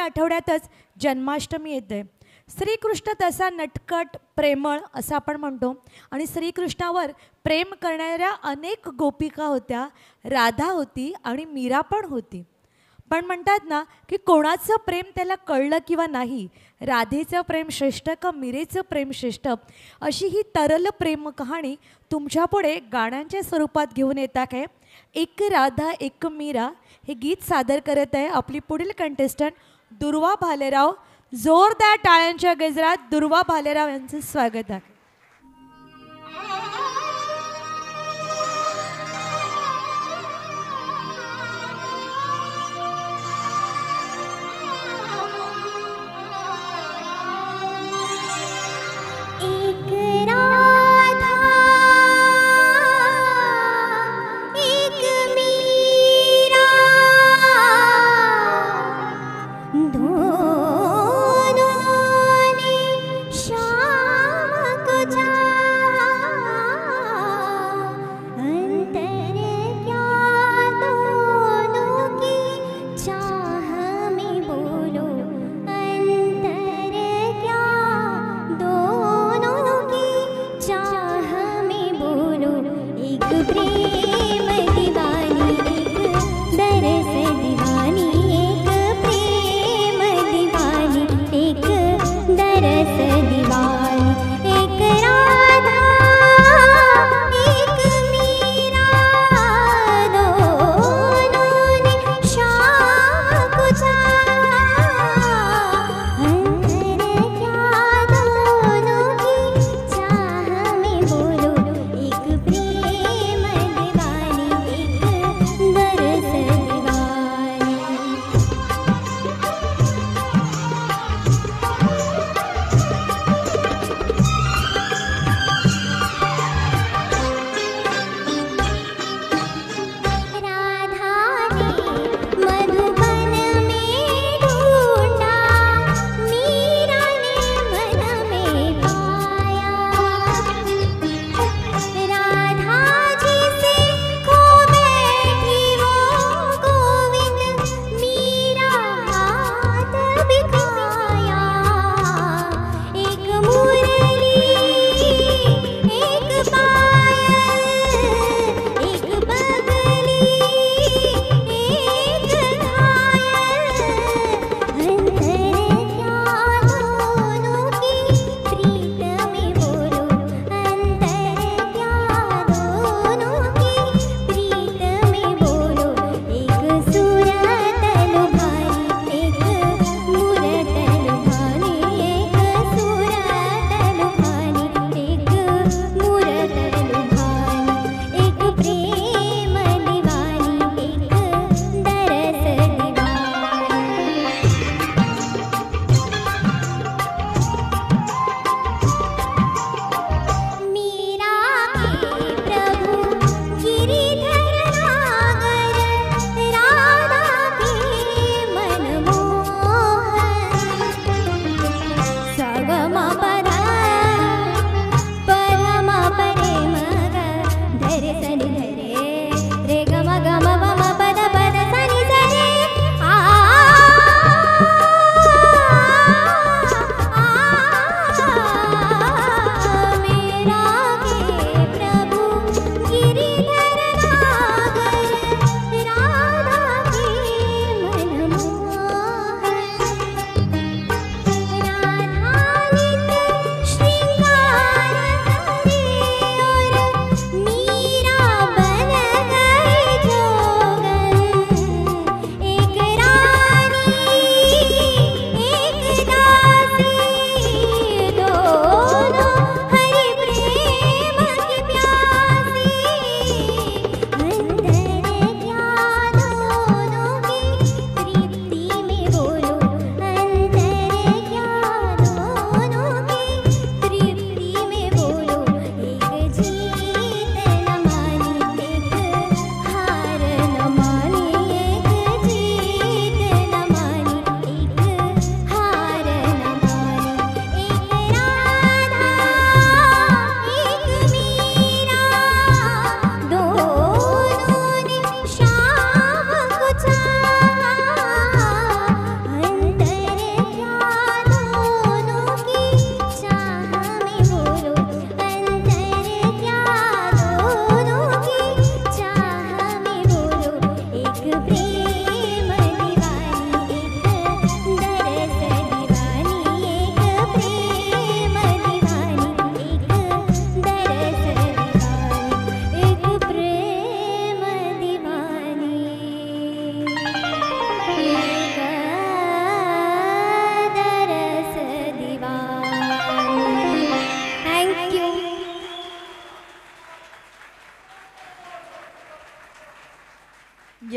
आठवड्यातच जन्माष्टमी येते. श्रीकृष्ण तसा नटखट प्रेमळ असं आपण म्हणतो आणि श्रीकृष्णावर प्रेम करणाऱ्या अनेक गोपिका होत्या. राधा होती आणि मीरा पण होती. पण म्हणतात ना की कोणाचं प्रेम त्याला कळलं किंवा नाही, राधेचं प्रेम श्रेष्ठ का मीरेचं प्रेम श्रेष्ठ, अशी ही तरल प्रेम कहाणी तुमच्यापुढे गाण्यांच्या स्वरूपात घेऊन येतात आहे. एक राधा एक मीरा हे गीत सादर करत आहे आपली पुढील कंटेस्टंट दुर्वा भालेराव. जोरदार टाळ्यांच्या गजरात दुर्वा भालेराव यांचं स्वागत आहे. Shyam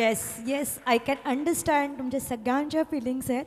yes yes I can understand तुमच्या सगळ्यांच्या फिलिंग्स आहेत.